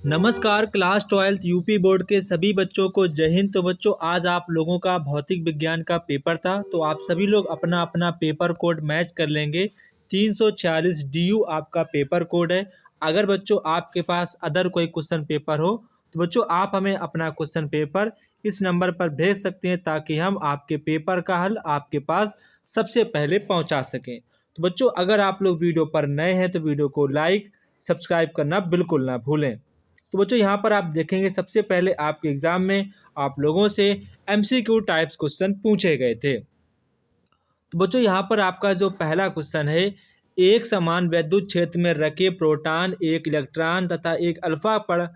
नमस्कार class 12th UP board के सभी बच्चों को जय हिंद। तो बच्चों आज आप लोगों का भौतिक विज्ञान का पेपर था, तो आप सभी लोग अपना अपना पेपर कोड मैच कर लेंगे। 346 DU आपका पेपर कोड है। अगर बच्चों आपके पास अदर कोई क्वेश्चन पेपर हो तो बच्चों आप हमें अपना क्वेश्चन पेपर इस नंबर पर भेज सकते हैं, ताकि हम आपके पेपर का हल आपके पास सबसे पहले पहुंचा सकें। तो बच्चों अगर आप लोग वीडियो पर नए हैं तो वीडियो को लाइक सब्सक्राइब करना बिल्कुल ना भूलें। तो बच्चों यहाँ पर आप देखेंगे सबसे पहले आपके एग्जाम में आप लोगों से MCQ टाइप्स क्वेश्चन पूछे गए थे। तो बच्चों यहाँ पर आपका जो पहला क्वेश्चन है, एक समान वैद्युत क्षेत्र में रखे प्रोटॉन, एक इलेक्ट्रॉन तथा एक अल्फा पर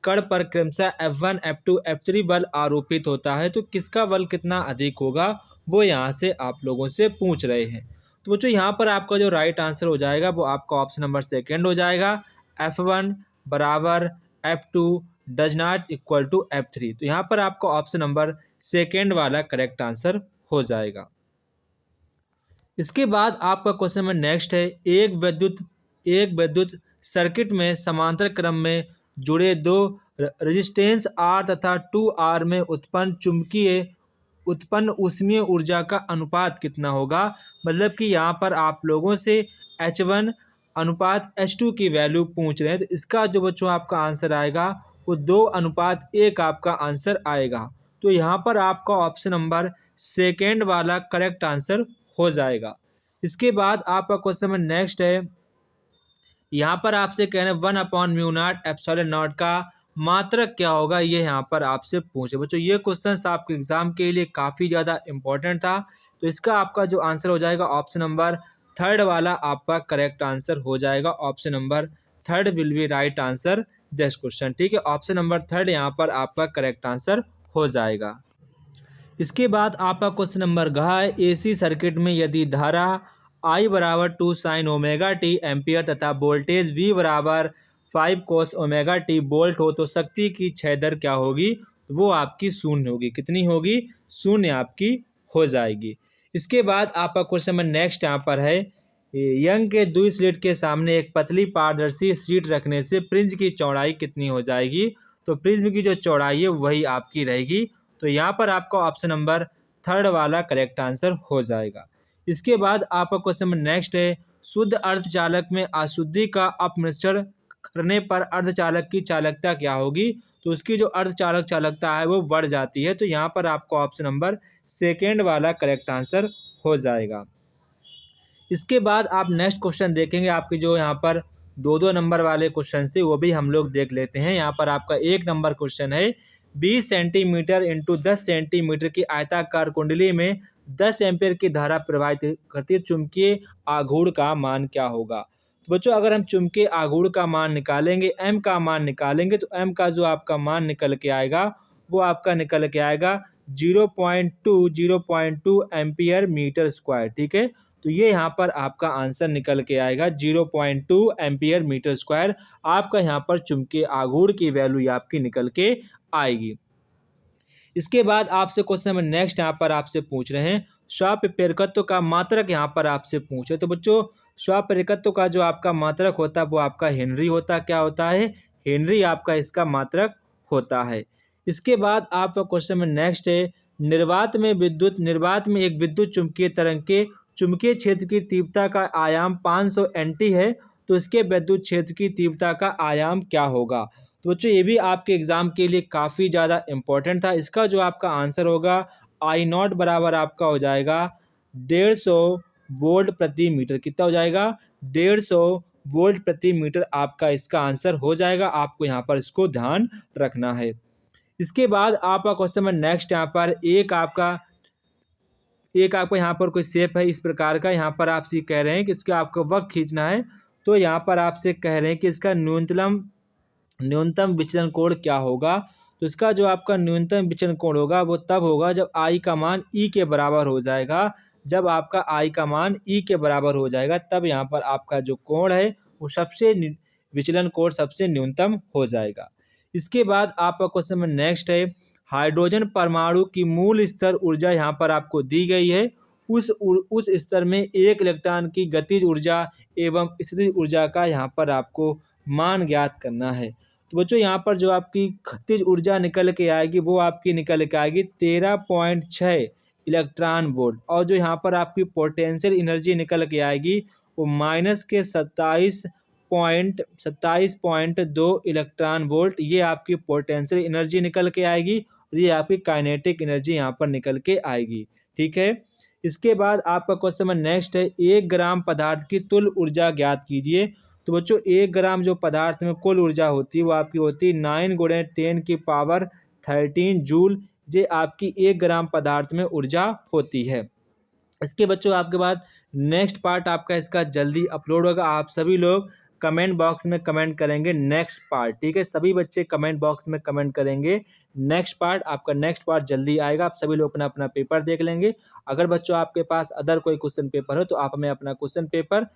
कण पर क्रमशः F1 F2 F3 बल आरोपित होता है, तो किसका बल कितना अधिक होगा वो यहाँ से आप लोगों से पूछ रहे हैं। तो बच्चों यहाँ पर आपका जो राइट आंसर हो जाएगा वो आपका ऑप्शन नंबर सेकेंड हो जाएगा। F1 बराबर F2 does not equal to F3। तो यहाँ पर आपका ऑप्शन नंबर सेकेंड वाला करेक्ट आंसर हो जाएगा। इसके बाद आपका क्वेश्चन नंबर नेक्स्ट है, एक विद्युत सर्किट में समांतर क्रम में जुड़े दो रेजिस्टेंस R तथा 2R में उत्पन्न ऊष्मीय ऊर्जा का अनुपात कितना होगा। मतलब कि यहाँ पर आप लोगों से H1 अनुपात H2 की वैल्यू पूछ रहे हैं, तो इसका जो बच्चों आपका आंसर आएगा वो 2:1 आपका आंसर आएगा। तो यहाँ पर आपका ऑप्शन नंबर सेकेंड वाला करेक्ट आंसर हो जाएगा। इसके बाद आपका क्वेश्चन नंबर नेक्स्ट है, यहाँ पर आपसे कह रहे हैं 1/μ0 एप्सिलॉन नॉट का मात्रक क्या होगा, ये यहाँ पर आपसे पूछे। बच्चों ये क्वेश्चन आपके एग्जाम के लिए काफ़ी ज़्यादा इंपॉर्टेंट था, तो इसका आपका जो आंसर हो जाएगा ऑप्शन नंबर थर्ड वाला आपका करेक्ट आंसर हो जाएगा। Option number third will be right answer this question. ठीक है, ऑप्शन नंबर थर्ड यहाँ पर आपका करेक्ट आंसर हो जाएगा। इसके बाद आपका क्वेश्चन नंबर घ है, AC सर्किट में यदि धारा I बराबर 2 sin ओमेगा टी एम्पियर तथा वोल्टेज V बराबर 5 cos ओमेगा टी वोल्ट हो, तो शक्ति की क्षय दर क्या होगी। वो आपकी शून्य होगी। कितनी होगी? शून्य आपकी हो जाएगी। इसके बाद आपका क्वेश्चन नंबर नेक्स्ट यहाँ पर है, यंग के द्वि स्लिट के सामने एक पतली पारदर्शी शीट रखने से प्रिज्म की चौड़ाई कितनी हो जाएगी। तो प्रिज्म की जो चौड़ाई है वही आपकी रहेगी। तो यहाँ पर आपका ऑप्शन नंबर थर्ड वाला करेक्ट आंसर हो जाएगा। इसके बाद आपका क्वेश्चन नंबर नेक्स्ट है, शुद्ध अर्धचालक में अशुद्धि का अपमिश्रण करने पर अर्धचालक की चालकता क्या होगी। तो उसकी जो अर्धचालक चालकता है वो बढ़ जाती है। तो यहाँ पर आपका ऑप्शन नंबर सेकेंड वाला करेक्ट आंसर हो जाएगा। इसके बाद आप नेक्स्ट क्वेश्चन देखेंगे, आपके जो यहाँ पर दो नंबर वाले क्वेश्चन थे वो भी हम लोग देख लेते हैं। यहाँ पर आपका एक नंबर क्वेश्चन है, 20 सेंटीमीटर इंटू 10 सेंटीमीटर की आयताकार कुंडली में 10 एम्पीयर की धारा प्रवाहित करती चुंबकीय आघूर्ण का मान क्या होगा। तो बच्चों अगर हम चुंबकीय आघूर्ण का मान निकालेंगे, M का मान निकालेंगे, तो M का जो आपका मान निकल के आएगा वो आपका निकल के आएगा 0.2 एम्पियर मीटर स्क्वायर। ठीक है, तो ये यहाँ पर आपका आंसर निकल के आएगा 0.2 एम्पियर मीटर स्क्वायर। आपका यहाँ पर चुंबकीय आघूर्ण की वैल्यू आपकी निकल के आएगी। इसके बाद आपसे क्वेश्चन नंबर नेक्स्ट यहाँ पर आपसे पूछ रहे हैं, स्वप्रेरकत्व का मात्रक यहाँ पर आपसे पूछे। तो बच्चों स्वप्रेरकत्व का जो आपका मात्रक होता है वो आपका हेनरी होता, क्या होता है? हेनरी आपका इसका मात्रक होता है। इसके बाद आपका क्वेश्चन नंबर नेक्स्ट है, निर्वात में एक विद्युत चुंबकीय तरंग के चुंबकीय क्षेत्र की तीव्रता का आयाम 500 NT है, तो इसके विद्युत क्षेत्र की तीव्रता का आयाम क्या होगा। तो बच्चों ये भी आपके एग्जाम के लिए काफ़ी ज़्यादा इंपॉर्टेंट था। इसका जो आपका आंसर होगा I0 बराबर आपका हो जाएगा 150 वोल्ट प्रति मीटर। कितना हो जाएगा? 150 वोल्ट प्रति मीटर आपका इसका आंसर हो जाएगा। आपको यहाँ पर इसको ध्यान रखना है। इसके बाद आपका क्वेश्चन नंबर नेक्स्ट यहाँ पर एक आपका यहाँ पर कोई शेप है इस प्रकार का, यहाँ पर आपसे कह रहे हैं कि इसका आपको वक्र खींचना है। तो यहाँ पर आपसे कह रहे हैं कि इसका न्यूनतम विचलन कोण क्या होगा। तो इसका जो आपका न्यूनतम विचलन कोण होगा वो तब होगा जब I का मान E के बराबर हो जाएगा। जब आपका I का मान E के बराबर हो जाएगा तब यहाँ पर आपका जो कोण है वो विचलन कोण सबसे न्यूनतम हो जाएगा। इसके बाद आपका क्वेश्चन नंबर नेक्स्ट है, हाइड्रोजन परमाणु की मूल स्तर ऊर्जा यहाँ पर आपको दी गई है। उस स्तर में एक इलेक्ट्रॉन की गतिज ऊर्जा एवं स्थितिज ऊर्जा का यहाँ पर आपको मान ज्ञात करना है। तो बच्चों यहाँ पर जो आपकी गतिज ऊर्जा निकल के आएगी वो आपकी निकल के आएगी 13.6 इलेक्ट्रॉन वोल्ट, और जो यहाँ पर आपकी पोटेंशियल एनर्जी निकल के आएगी वो माइनस के 27.2 इलेक्ट्रॉन वोल्ट, ये आपकी पोटेंशियल एनर्जी निकल के आएगी और ये आपकी काइनेटिक एनर्जी यहाँ पर निकल के आएगी। ठीक है, इसके बाद आपका क्वेश्चन नेक्स्ट है, 1 ग्राम पदार्थ की तुल्य ऊर्जा ज्ञात कीजिए। तो बच्चों 1 ग्राम जो पदार्थ में कुल ऊर्जा होती है वो आपकी होती है 9 × 10⁻13 जूल, ये आपकी 1 ग्राम पदार्थ में ऊर्जा होती है। इसके बच्चों आपके बाद नेक्स्ट पार्ट आपका इसका जल्दी अपलोड होगा, आप सभी लोग कमेंट बॉक्स में कमेंट करेंगे नेक्स्ट पार्ट। ठीक है, सभी बच्चे कमेंट बॉक्स में कमेंट करेंगे नेक्स्ट पार्ट, आपका नेक्स्ट पार्ट जल्दी आएगा, आप सभी लोग अपना अपना पेपर देख लेंगे। अगर बच्चों आपके पास अदर कोई क्वेश्चन पेपर हो तो आप हमें अपना क्वेश्चन पेपर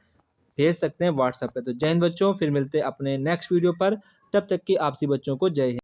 भेज सकते हैं व्हाट्सएप पे। तो जय हिंद बच्चों, फिर मिलते हैं अपने नेक्स्ट वीडियो पर, तब तक कि आप सभी बच्चों को जय हिंद।